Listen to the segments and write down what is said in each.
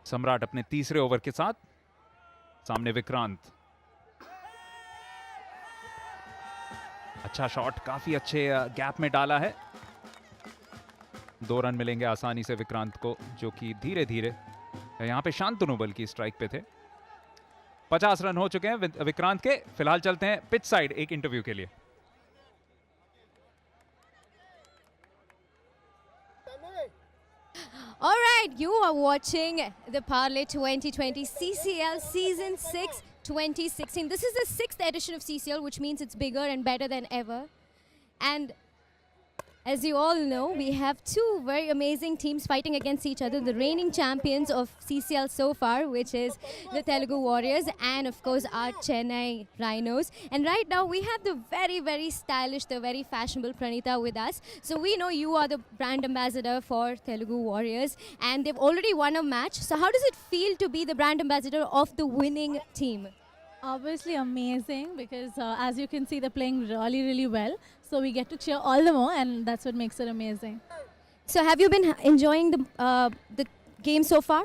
सम्राट अपने तीसरे ओवर के साथ, सामने विक्रांत। अच्छा शॉट, काफी अच्छे गैप में डाला है। 2 रन मिलेंगे आसानी से विक्रांत को, जो कि धीरे धीरे यहां पे शांतनु बल्कि स्ट्राइक पे थे। 50 रन हो चुके हैं विक्रांत के। फिलहाल चलते हैं पिच साइड एक इंटरव्यू के लिए। All right, you are watching the Parlay 2020 CCL Season 6 2016. This is the 6th edition of CCL, which means it's bigger and better than ever. And as you all know, we have 2 very amazing teams fighting against each other, the reigning champions of CCL so far, which is the Telugu Warriors and of course our Chennai Rhinos. And right now we have the very, very stylish, the very fashionable Pranita with us. So we know you are the brand ambassador for Telugu Warriors and they've already won a match. So how does it feel to be the brand ambassador of the winning team? Obviously amazing, because as you can see, they're playing really, really well. So we get to cheer all the more, and that's what makes it amazing. So have you been enjoying the game so far?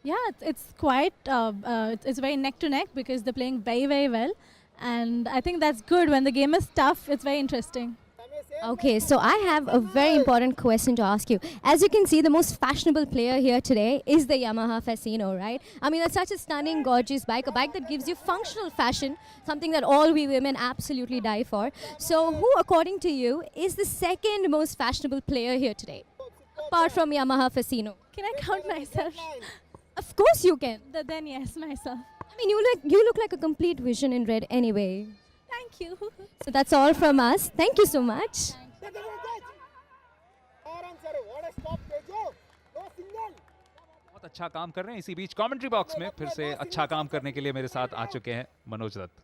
Yeah, it's quite, it's very neck to neck because they're playing very, very well. And I think that's good. When the game is tough, it's very interesting. Okay, so I have a very important question to ask you. As you can see, the most fashionable player here today is the Yamaha Fascino, right? I mean, that's such a stunning, gorgeous bike, a bike that gives you functional fashion, something that all we women absolutely die for. So who, according to you, is the second most fashionable player here today, apart from Yamaha Fascino? Can I count myself? Of course you can. Then yes, myself. I mean, you look like a complete vision in red anyway. Thank you. So that's all from us. Thank you so much. बहुत अच्छा काम कर रहे हैं। इसी बीच commentary box में फिर से अच्छा काम करने के लिए मेरे साथ आ चुके हैं मनोज दत्त।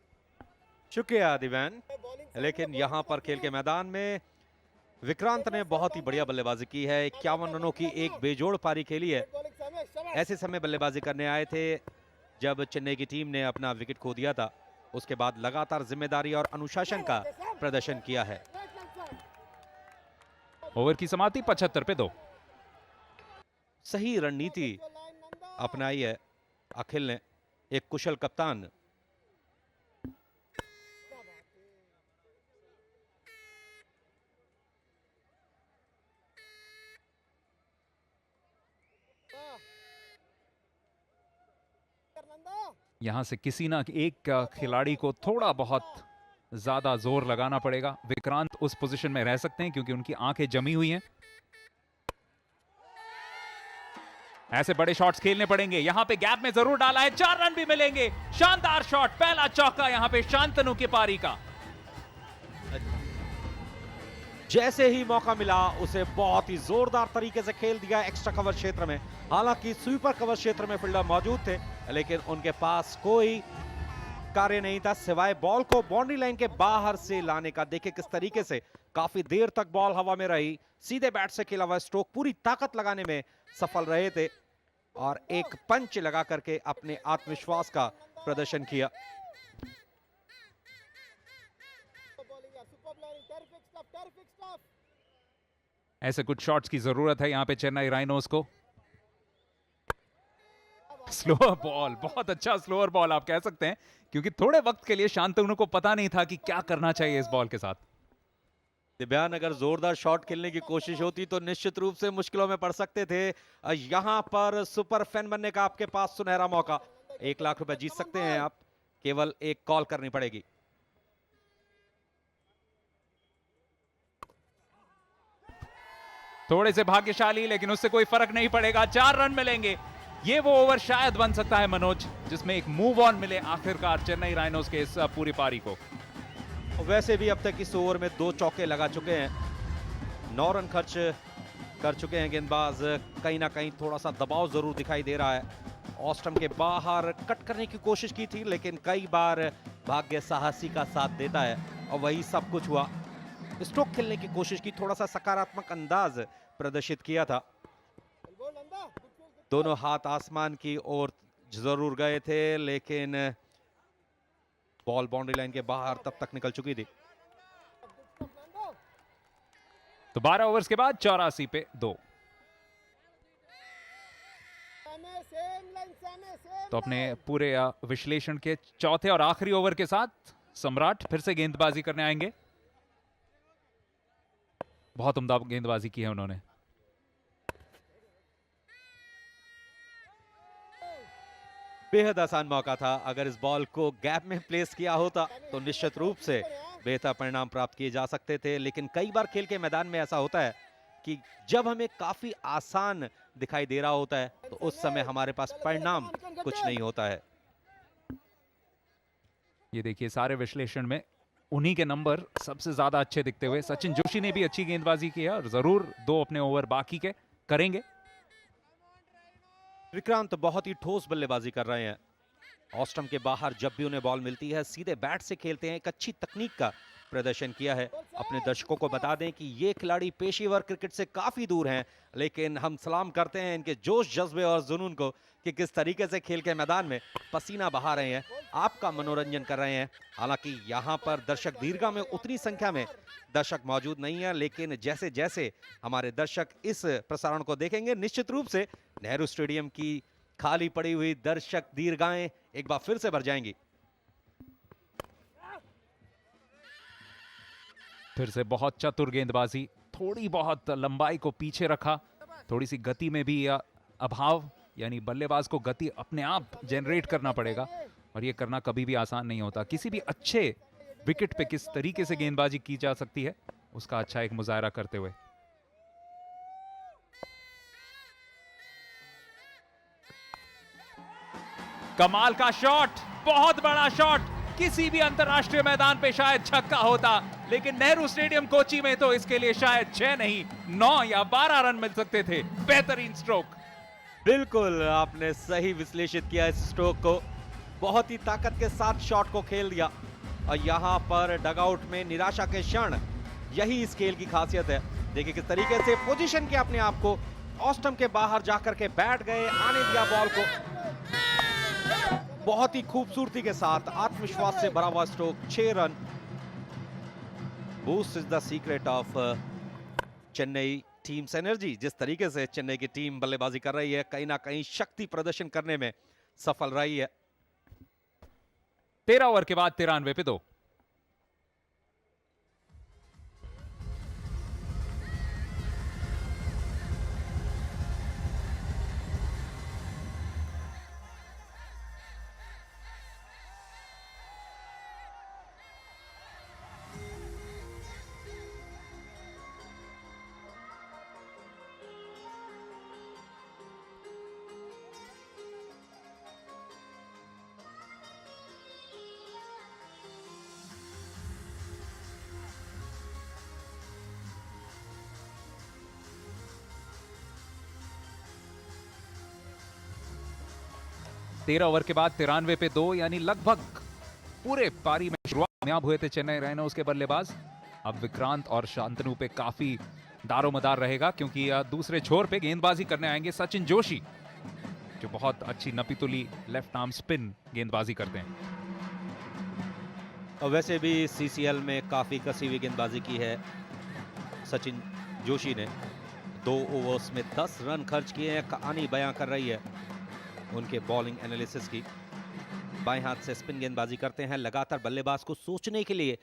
शुक्रिया दिव्यान। लेकिन यहां पर खेल के मैदान में विक्रांत ने बहुत ही बढ़िया बल्लेबाजी की है। 51 रनों की एक बेजोड़ पारी खेली है। ऐसे समय बल्लेबाजी करने आए थे जब चेन्नई की टीम ने अपना विकेट खो दिया था। उसके बाद लगातार जिम्मेदारी और अनुशासन का प्रदर्शन किया है। ओवर की समाप्ति 75 पे 2। सही रणनीति अपनाई है अखिल ने, एक कुशल कप्तान। यहां से किसी ना एक खिलाड़ी को थोड़ा बहुत ज्यादा जोर लगाना पड़ेगा। विक्रांत उस पोजीशन में रह सकते हैं क्योंकि उनकी आंखें जमी हुई हैं। ऐसे बड़े शॉट्स खेलने पड़ेंगे। यहां पे गैप में जरूर डाला है, 4 रन भी मिलेंगे। शानदार शॉट, पहला चौका यहां पे शांतनु की पारी का। जैसे ही मौका मिला उसे बहुत ही जोरदार तरीके से खेल दिया एक्स्ट्रा कवर क्षेत्र में। हालांकि स्वीपर कवर क्षेत्र में फील्डर मौजूद थे, लेकिन उनके पास कोई कार्य नहीं था सिवाय बॉल को बाउंड्री लाइन के बाहर से लाने का। देखिए किस तरीके से काफी देर तक बॉल हवा में रही। सीधे बैट से खेला हुआ स्ट्रोक पूरी ताकत लगाने में सफल रहे थे और एक पंच लगा करके अपने आत्मविश्वास का प्रदर्शन किया। ऐसे कुछ शॉट्स की जरूरत है यहां पे चेन्नई राइनोस को। स्लोअर बॉल, बहुत अच्छा स्लोअर बॉल आप कह सकते हैं, क्योंकि थोड़े वक्त के लिए शांतनु को पता नहीं था कि क्या करना चाहिए इस बॉल के साथ। दिव्यान, अगर जोरदार शॉट खेलने की कोशिश होती तो निश्चित रूप से मुश्किलों में पड़ सकते थे। यहां पर सुपर फैन बनने का आपके पास सुनहरा मौका। 1 लाख रुपए जीत सकते हैं आप, केवल एक कॉल करनी पड़ेगी। थोड़े से भाग्यशाली, लेकिन उससे कोई फर्क नहीं पड़ेगा। 4 रन मिलेंगे। ये वो ओवर शायद बन सकता है मनोज, जिसमें एक मूव ऑन मिले आखिरकार चेन्नई राइनोस के इस पूरी पारी को। वैसे भी अब तक इस ओवर में 2 चौके लगा चुके हैं, 9 रन खर्च कर चुके हैं गेंदबाज। कहीं ना कहीं थोड़ा सा दबाव जरूर दिखाई दे रहा है। ऑस्टम के बाहर कट करने की कोशिश की थी, लेकिन कई बार भाग्य साहसी का साथ देता है और वही सब कुछ हुआ। स्ट्रोक खेलने की कोशिश की, थोड़ा सा सकारात्मक अंदाज प्रदर्शित किया था। दोनों हाथ आसमान की ओर जरूर गए थे, लेकिन बॉल बाउंड्री लाइन के बाहर तब तक निकल चुकी थी। तो 12 ओवर्स के बाद 84 पे 2। तो अपने पूरे विश्लेषण के चौथे और आखिरी ओवर के साथ सम्राट फिर से गेंदबाजी करने आएंगे। बहुत उम्दा गेंदबाजी की है उन्होंने। बेहद आसान मौका था, अगर इस बॉल को गैप में प्लेस किया होता तो निश्चित रूप से बेहतर परिणाम प्राप्त किए जा सकते थे। लेकिन कई बार खेल के मैदान में ऐसा होता है कि जब हमें काफी आसान दिखाई दे रहा होता है तो उस समय हमारे पास परिणाम कुछ नहीं होता है। ये देखिए सारे विश्लेषण में उन्हीं के नंबर सबसे ज्यादा अच्छे दिखते हुए सचिन जोशी ने भी अच्छी गेंदबाजी की है और जरूर 2 अपने ओवर बाकी के करेंगे। विक्रांत बहुत ही ठोस बल्लेबाजी कर रहे हैं। ऑस्टम के बाहर जब भी उन्हें बॉल मिलती है सीधे बैट से खेलते हैं। एक अच्छी तकनीक का प्रदर्शन किया है। अपने दर्शकों को बता दें कि ये खिलाड़ी पेशेवर क्रिकेट से काफी दूर हैं, लेकिन हम सलाम करते हैं इनके जोश जज्बे और जुनून को कि किस तरीके से खेल के मैदान में पसीना बहा रहे हैं, आपका मनोरंजन कर रहे हैं। हालांकि यहाँ पर दर्शक दीर्घा में उतनी संख्या में दर्शक मौजूद नहीं है, लेकिन जैसे जैसे हमारे दर्शक इस प्रसारण को देखेंगे निश्चित रूप से नेहरू स्टेडियम की खाली पड़ी हुई दर्शक दीर्घाएं एक बार फिर से भर जाएंगी। फिर से बहुत चतुर गेंदबाजी, थोड़ी बहुत लंबाई को पीछे रखा, थोड़ी सी गति में भी अभाव, यानी बल्लेबाज को गति अपने आप जनरेट करना पड़ेगा और ये करना कभी भी आसान नहीं होता। किसी भी अच्छे विकेट पे किस तरीके से गेंदबाजी की जा सकती है उसका अच्छा एक मुजाहरा करते हुए। कमाल का शॉट, बहुत बड़ा शॉट, किसी भी अंतरराष्ट्रीय मैदान पे शायद छक्का होता, लेकिन नेहरू स्टेडियम कोची में तो इसके लिए शायद 6 नहीं 9 या 12 रन मिल सकते थे। बेहतरीन स्ट्रोक। बिल्कुल आपने सही विश्लेषित किया इस स्ट्रोक को, बहुत ही ताकत के साथ शॉट को खेल दिया और यहाँ पर डगआउट में निराशा के क्षण, यही इस खेल की खासियत है। देखिए किस तरीके से पोजीशन के अपने आप को ऑस्टम के बाहर जाकर के बैठ गए, आने दिया बॉल को, बहुत ही खूबसूरती के साथ आत्मविश्वास से भरा हुआ stroke, 6 run. Boost is the secret of Chennai teams energy. जिस तरीके से चेन्नई की टीम बल्लेबाजी कर रही है, कहीं ना कहीं शक्ति प्रदर्शन करने में सफल रही है। 13 ओवर के बाद 93 पे 2। तेरह ओवर के बाद 93 पे 2, यानी लगभग पूरे पारी में शुरुआत कामयाब हुए थे चेन्नई राइनोज के बल्लेबाज। अब विक्रांत और शांतनु पे काफी दारोमदार रहेगा, क्योंकि दूसरे छोर पे गेंदबाजी करने आएंगे सचिन जोशी, जो बहुत अच्छी नपीतुली लेफ्ट आर्म स्पिन गेंदबाजी करते हैं। और वैसे भी सीसीएल में काफी कसी हुई गेंदबाजी की है सचिन जोशी ने। 2 ओवर्स में 10 रन खर्च किए हैं, कहानी बयां कर रही है उनके बॉलिंग एनालिसिस की। बाएं हाथ से स्पिन गेंदबाजी करते हैं, लगातार बल्लेबाज को सोचने के लिए